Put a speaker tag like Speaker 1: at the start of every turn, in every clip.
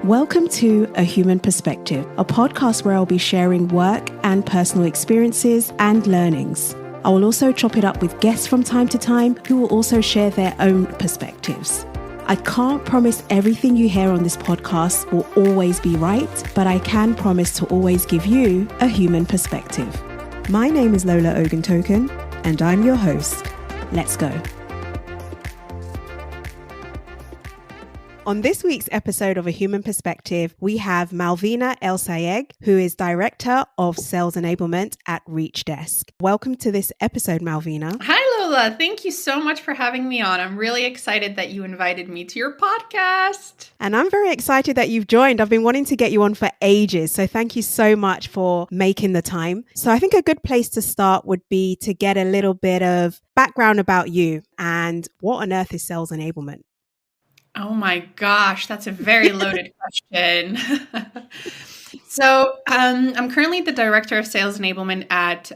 Speaker 1: Welcome to A Human Perspective, a podcast where I'll be sharing work and personal experiences and learnings. I will also chop it up with guests from time to time who will also share their own perspectives. I can't promise everything you hear on this podcast will always be right, but I can promise to always give you a human perspective. My name is Lola Oguntoken, and I'm your host. Let's go. On this week's episode of A Human Perspective, we have Malvina EL-Sayegh, who is Director of Sales Enablement at Reach Desk. Welcome to this episode, Malvina.
Speaker 2: Hi, Lola. Thank you so much for having me on. I'm really excited that you invited me to your podcast.
Speaker 1: And I'm very excited that you've joined. I've been wanting to get you on for ages, so thank you so much for making the time. So I think a good place to start would be to get a little bit of background about you and what on earth is sales enablement?
Speaker 2: Oh my gosh, that's a very loaded question. So I'm currently the Director of Sales Enablement at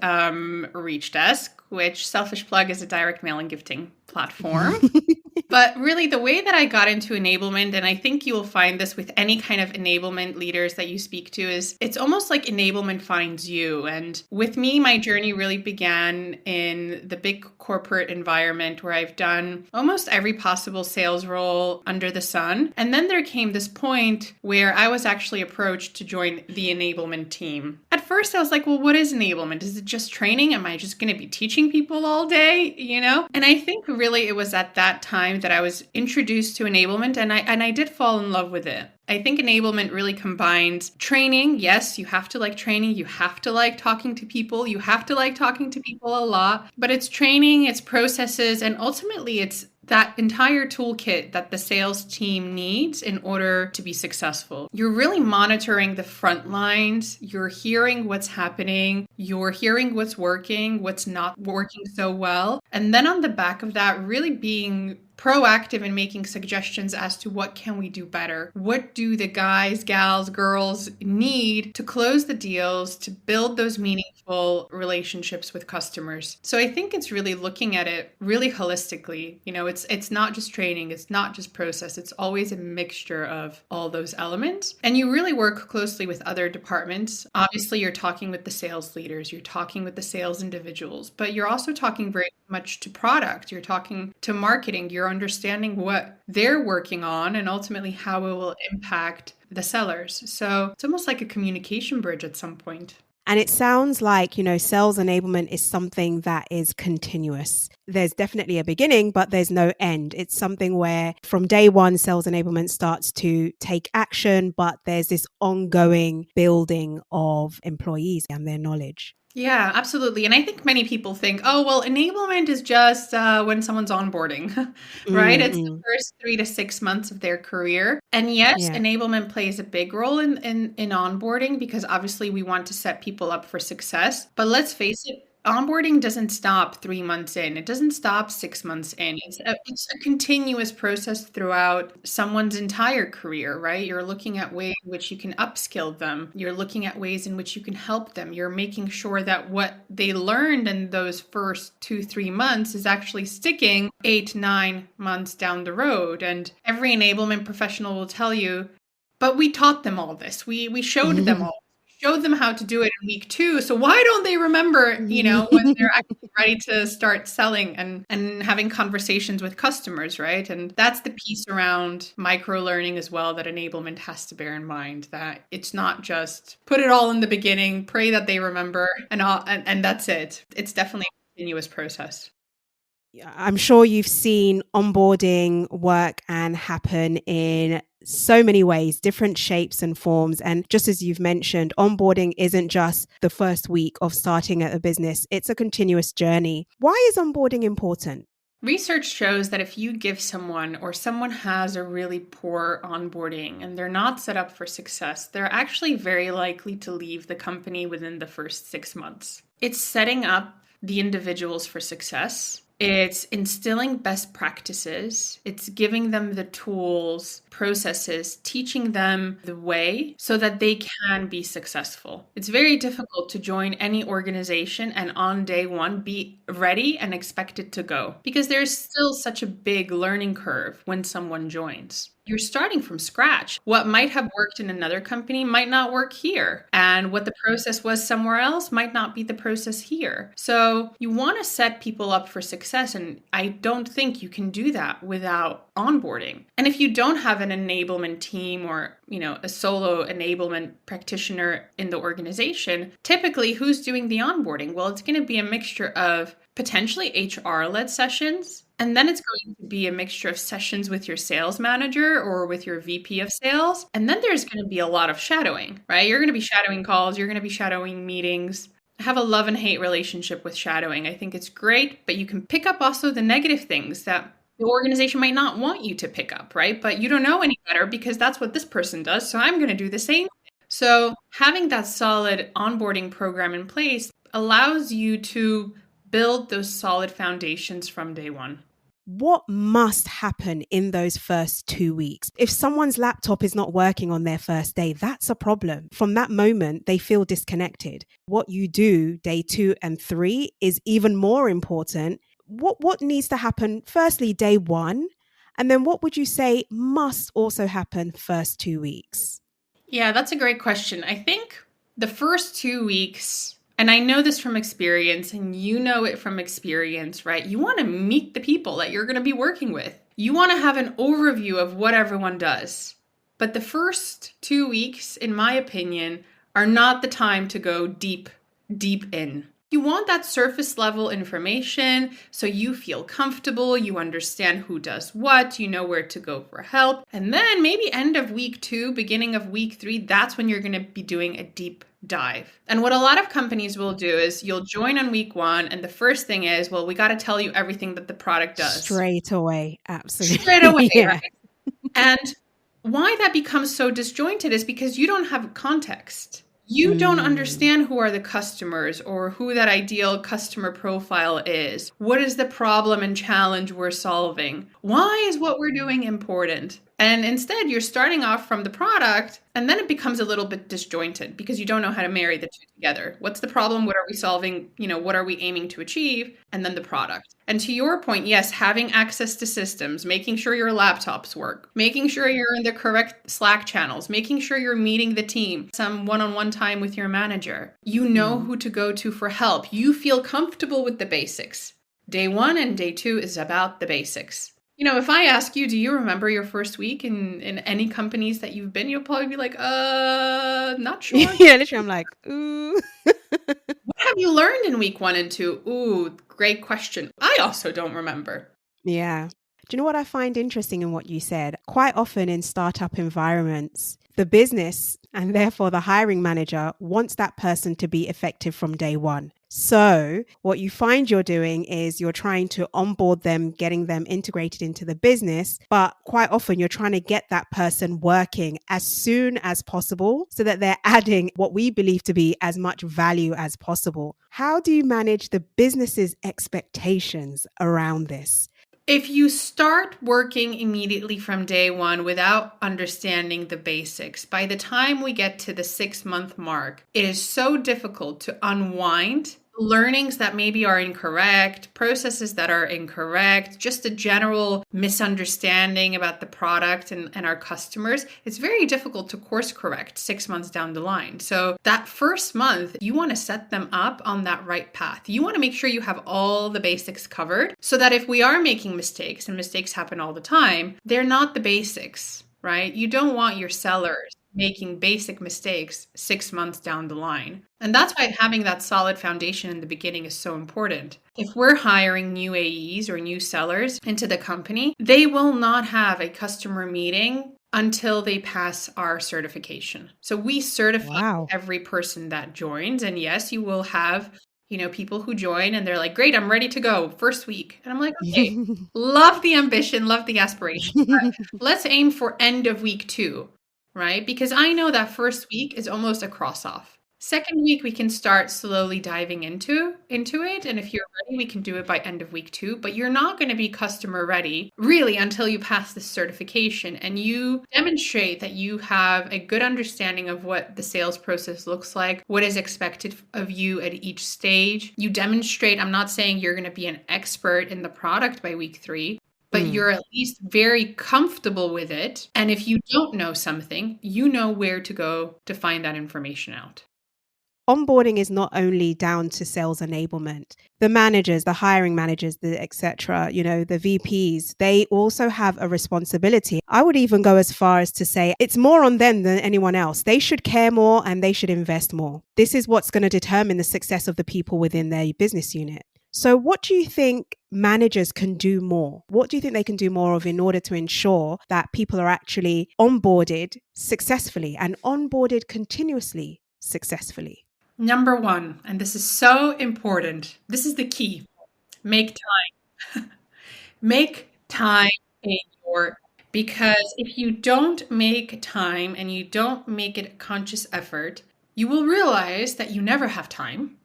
Speaker 2: Reach Desk, which, selfish plug, is a direct mail and gifting platform. But really, the way that I got into enablement, and I think you will find this with any kind of enablement leaders that you speak to, is it's almost like enablement finds you. And with me, my journey really began in the big corporate environment where I've done almost every possible sales role under the sun. And then there came this point where I was actually approached to join the enablement team. At first, I was like, well, what is enablement? Is it just training? Am I just going to be teaching people all day? And I think really it was at that time that I was introduced to enablement, and I did fall in love with it. I think enablement really combines training. Yes, you have to like training. You have to like talking to people. You have to like talking to people a lot. But it's training, it's processes, and ultimately it's that entire toolkit that the sales team needs in order to be successful. You're really monitoring the front lines. You're hearing what's happening. You're hearing what's working, what's not working so well. And then on the back of that, really being proactive in making suggestions as to what can we do better? What do the guys, gals, girls need to close the deals, to build those meaningful relationships with customers? So I think it's really looking at it really holistically. It's not just training, it's not just process, it's always a mixture of all those elements. And you really work closely with other departments. Obviously, you're talking with the sales leaders, you're talking with the sales individuals, but you're also talking very much to product, you're talking to marketing, you're understanding what they're working on and ultimately how it will impact the sellers. So it's almost like a communication bridge at some point.
Speaker 1: And it sounds like, sales enablement is something that is continuous. There's definitely a beginning, but there's no end. It's something where from day one, sales enablement starts to take action, but there's this ongoing building of employees and their knowledge.
Speaker 2: Yeah, absolutely. And I think many people think, oh, well, enablement is just when someone's onboarding, right? It's the first 3 to 6 months of their career. And yes, enablement plays a big role in onboarding because obviously we want to set people up for success. But let's face it, onboarding doesn't stop 3 months in. It doesn't stop 6 months in. It's a continuous process throughout someone's entire career, right? You're looking at ways in which you can upskill them. You're looking at ways in which you can help them. You're making sure that what they learned in those first 2-3 months is actually sticking 8-9 months down the road. And every enablement professional will tell you, but we taught them all this. We showed them all. Showed them how to do it in week 2. So why don't they remember, when they're actually ready to start selling and having conversations with customers, right? And that's the piece around micro-learning as well that enablement has to bear in mind, that it's not just put it all in the beginning, pray that they remember, and that's it. It's definitely a continuous process.
Speaker 1: I'm sure you've seen onboarding work and happen in so many ways, different shapes and forms. And just as you've mentioned, onboarding isn't just the first week of starting at a business. It's a continuous journey. Why is onboarding important?
Speaker 2: Research shows that if you give someone or someone has a really poor onboarding and they're not set up for success, they're actually very likely to leave the company within the first 6 months. It's setting up the individuals for success. It's instilling best practices. It's giving them the tools, processes, teaching them the way so that they can be successful. It's very difficult to join any organization and on day one be ready and expected to go because there's still such a big learning curve when someone joins. You're starting from scratch. What might have worked in another company might not work here. And what the process was somewhere else might not be the process here. So you want to set people up for success. And I don't think you can do that without onboarding. And if you don't have an enablement team or, a solo enablement practitioner in the organization, typically who's doing the onboarding? Well, it's going to be a mixture of potentially HR-led sessions. And then it's going to be a mixture of sessions with your sales manager or with your VP of sales. And then there's going to be a lot of shadowing, right? You're going to be shadowing calls. You're going to be shadowing meetings. I have a love and hate relationship with shadowing. I think it's great, but you can pick up also the negative things that the organization might not want you to pick up, right? But you don't know any better because that's what this person does. So I'm going to do the same. So having that solid onboarding program in place allows you to build those solid foundations from day one.
Speaker 1: What must happen in those first 2 weeks? If someone's laptop is not working on their first day, that's a problem. From that moment, they feel disconnected. What you do day 2 and 3 is even more important. What needs to happen firstly day 1? And then what would you say must also happen first 2 weeks?
Speaker 2: Yeah, that's a great question. I think the first 2 weeks, and I know this from experience, and you know it from experience, right? You want to meet the people that you're going to be working with. You want to have an overview of what everyone does. But the first 2 weeks, in my opinion, are not the time to go deep in. You want that surface level information so you feel comfortable, you understand who does what, you know where to go for help. And then maybe end of week 2, beginning of week 3, that's when you're going to be doing a deep dive. And what a lot of companies will do is you'll join on week 1 and the first thing is, well, we got to tell you everything that the product does.
Speaker 1: Straight away. Absolutely.
Speaker 2: Straight away.
Speaker 1: Yeah.
Speaker 2: Right? And why that becomes so disjointed is because you don't have context. You don't understand who are the customers or who that ideal customer profile is. What is the problem and challenge we're solving? Why is what we're doing important? And instead, you're starting off from the product, and then it becomes a little bit disjointed because you don't know how to marry the two together. What's the problem? What are we solving? What are we aiming to achieve? And then the product. And to your point, yes, having access to systems, making sure your laptops work, making sure you're in the correct Slack channels, making sure you're meeting the team, some one-on-one time with your manager. You know who to go to for help. You feel comfortable with the basics. Day 1 and day 2 is about the basics. If I ask you, do you remember your first week in any companies that you've been, you'll probably be like, not sure.
Speaker 1: Yeah, literally, I'm like, ooh.
Speaker 2: What have you learned in week 1 and 2? Ooh, great question. I also don't remember.
Speaker 1: Yeah. Do you know what I find interesting in what you said? Quite often in startup environments, the business and therefore the hiring manager wants that person to be effective from day 1. So what you find you're doing is you're trying to onboard them, getting them integrated into the business. But quite often you're trying to get that person working as soon as possible so that they're adding what we believe to be as much value as possible. How do you manage the business's expectations around this?
Speaker 2: If you start working immediately from day 1 without understanding the basics, by the time we get to the 6-month mark, it is so difficult to unwind learnings that maybe are incorrect, processes that are incorrect, just a general misunderstanding about the product and our customers. It's very difficult to course correct 6 months down the line. So that first month, you want to set them up on that right path. You want to make sure you have all the basics covered so that if we are making mistakes, and mistakes happen all the time, they're not the basics, right? You don't want your sellers making basic mistakes 6 months down the line. And that's why having that solid foundation in the beginning is so important. If we're hiring new AEs or new sellers into the company, they will not have a customer meeting until they pass our certification. So we certify every person that joins. And yes, you will have people who join and they're like, great, I'm ready to go first week. And I'm like, okay, love the ambition, love the aspiration. Let's aim for end of week 2. Right? Because I know that first week is almost a cross off. Second week, we can start slowly diving into it. And if you're ready, we can do it by end of week 2. But you're not going to be customer ready really until you pass this certification and you demonstrate that you have a good understanding of what the sales process looks like, what is expected of you at each stage. You demonstrate, I'm not saying you're going to be an expert in the product by week 3, but you're at least very comfortable with it. And if you don't know something, you know where to go to find that information out.
Speaker 1: Onboarding is not only down to sales enablement. The managers, the hiring managers, the etc., the VPs, they also have a responsibility. I would even go as far as to say it's more on them than anyone else. They should care more and they should invest more. This is what's going to determine the success of the people within their business unit. So what do you think managers can do more? What do you think they can do more of in order to ensure that people are actually onboarded successfully and onboarded continuously successfully?
Speaker 2: Number one, and this is so important, this is the key, make time. Make time in your, because if you don't make time and you don't make it a conscious effort, you will realize that you never have time.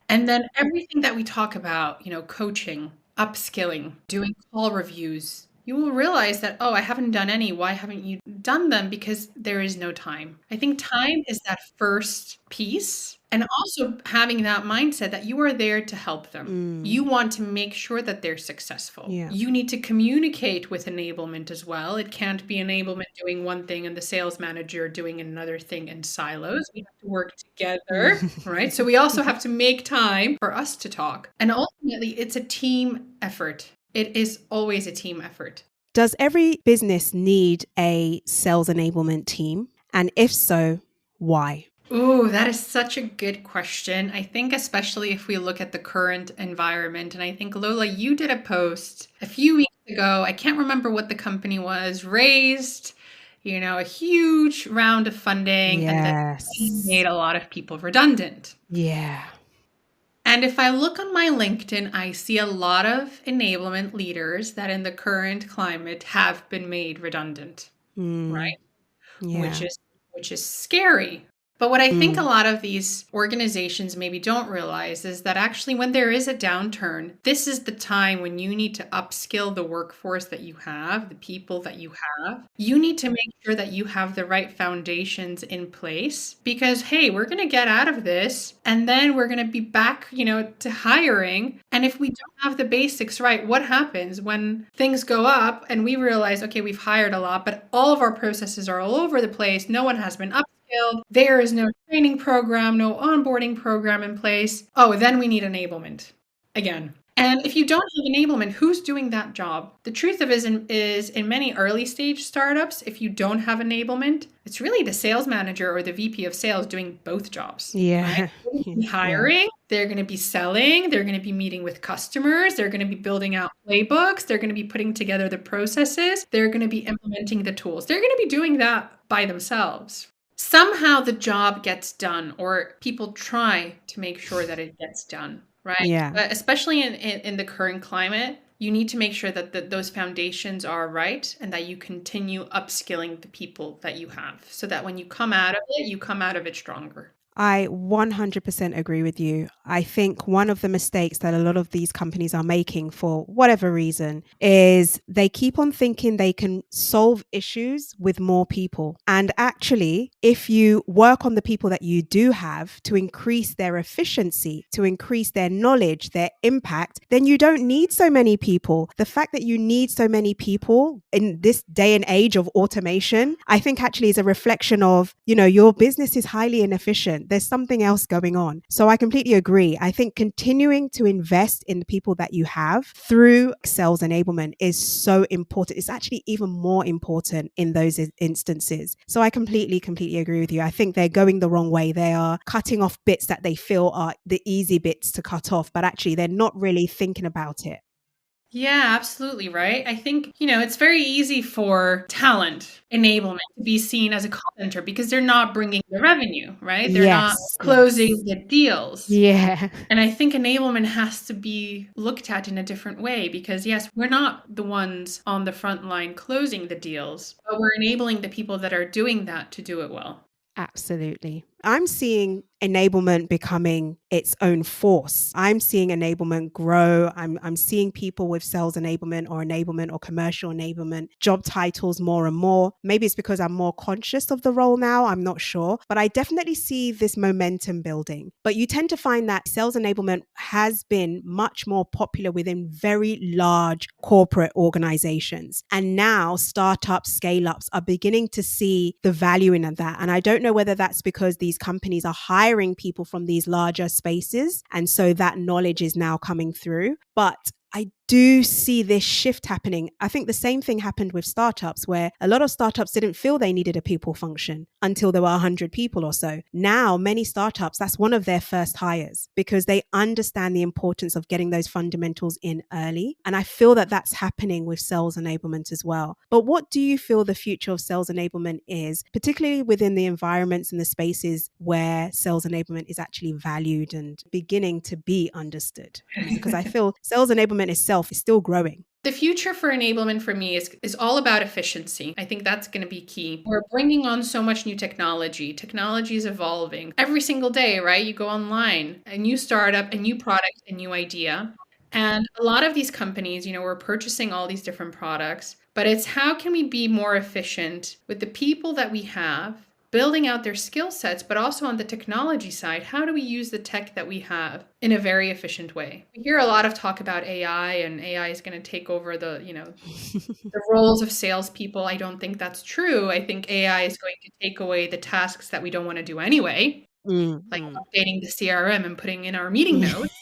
Speaker 2: And then everything that we talk about, coaching, upskilling, doing call reviews, you will realize that, oh, I haven't done any. Why haven't you done them? Because there is no time. I think time is that first piece. And also having that mindset that you are there to help them. You want to make sure that they're successful.
Speaker 1: Yeah.
Speaker 2: You need to communicate with enablement as well. It can't be enablement doing one thing and the sales manager doing another thing in silos. We have to work together, right? So we also have to make time for us to talk. And ultimately, it's a team effort. It is always a team effort.
Speaker 1: Does every business need a sales enablement team? And if so, why?
Speaker 2: Ooh, that is such a good question. I think especially if we look at the current environment, and I think Lola, you did a post a few weeks ago. I can't remember what the company was, raised, a huge round of funding, and then made a lot of people redundant.
Speaker 1: Yeah.
Speaker 2: And if I look on my LinkedIn, I see a lot of enablement leaders that in the current climate have been made redundant, right?
Speaker 1: Yeah.
Speaker 2: Which is scary. But what I think a lot of these organizations maybe don't realize is that actually when there is a downturn, this is the time when you need to upskill the workforce that you have, the people that you have. You need to make sure that you have the right foundations in place because, hey, we're going to get out of this and then we're going to be back, to hiring. And if we don't have the basics right, what happens when things go up and we realize, okay, we've hired a lot, but all of our processes are all over the place. No one has been upskilled. There is no training program, no onboarding program in place. Oh, then we need enablement again. And if you don't have enablement, who's doing that job? The truth of it is in many early stage startups, if you don't have enablement, it's really the sales manager or the VP of sales doing both jobs.
Speaker 1: Yeah.
Speaker 2: Right? They're going to be hiring, they're going to be selling, they're going to be meeting with customers, they're going to be building out playbooks, they're going to be putting together the processes, they're going to be implementing the tools. They're going to be doing that by themselves. Somehow the job gets done, or people try to make sure that it gets done, right?
Speaker 1: Yeah.
Speaker 2: But especially in the current climate, you need to make sure that those foundations are right and that you continue upskilling the people that you have so that when you come out of it, you come out of it stronger.
Speaker 1: I 100% agree with you. I think one of the mistakes that a lot of these companies are making for whatever reason is they keep on thinking they can solve issues with more people. And actually, if you work on the people that you do have to increase their efficiency, to increase their knowledge, their impact, then you don't need so many people. The fact that you need so many people in this day and age of automation, I think actually is a reflection of, your business is highly inefficient. There's something else going on. So I completely agree. I think continuing to invest in the people that you have through sales enablement is so important. It's actually even more important in those instances. So I completely agree with you. I think they're going the wrong way. They are cutting off bits that they feel are the easy bits to cut off, but actually they're not really thinking about it.
Speaker 2: Yeah, absolutely. Right. I think, it's very easy for talent enablement to be seen as a call center because they're not bringing the revenue, right? They're not closing the deals.
Speaker 1: Yeah.
Speaker 2: And I think enablement has to be looked at in a different way because, yes, we're not the ones on the front line closing the deals, but we're enabling the people that are doing that to do it well.
Speaker 1: Absolutely. I'm seeing enablement becoming its own force. I'm seeing enablement grow. I'm seeing people with sales enablement or commercial enablement job titles more and more. Maybe it's because I'm more conscious of the role now. I'm not sure, but I definitely see this momentum building. But you tend to find that sales enablement has been much more popular within very large corporate organizations. And now startups, scale ups are beginning to see the value in that. And I don't know whether that's because these companies are hiring people from these larger spaces. And so that knowledge is now coming through. But I do see this shift happening. I think the same thing happened with startups, where a lot of startups didn't feel they needed a people function until there were 100 people or so. Now, many startups, that's one of their first hires because they understand the importance of getting those fundamentals in early. And I feel that that's happening with sales enablement as well. But what do you feel the future of sales enablement is, particularly within the environments and the spaces where sales enablement is actually valued and beginning to be understood? Because I feel sales enablement itself is still growing.
Speaker 2: The future for enablement for me is all about efficiency. I think that's going to be key. We're bringing on so much new technology. Technology is evolving every single day, right? You go online, a new startup, a new product, a new idea. And a lot of these companies, we're purchasing all these different products, but it's how can we be more efficient with the people that we have, building out their skill sets, but also on the technology side, how do we use the tech that we have in a very efficient way? We hear a lot of talk about AI, and AI is going to take over the roles of salespeople. I don't think that's true. I think AI is going to take away the tasks that we don't want to do anyway, like updating the CRM and putting in our meeting notes.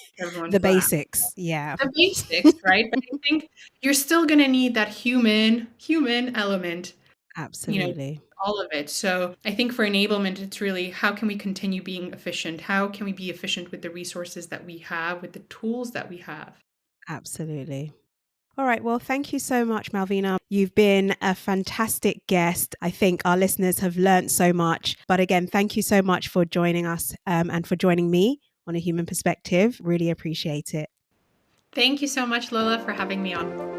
Speaker 1: The basics, yeah.
Speaker 2: The basics, right? But I think you're still going to need that human element.
Speaker 1: Absolutely.
Speaker 2: All of it. So I think for enablement, it's really how can we continue being efficient? How can we be efficient with the resources that we have, with the tools that we have?
Speaker 1: Absolutely. All right. Well, thank you so much, Malvina. You've been a fantastic guest. I think our listeners have learned so much. But again, thank you so much for joining us and for joining me on A Human Perspective. Really appreciate it.
Speaker 2: Thank you so much, Lola, for having me on.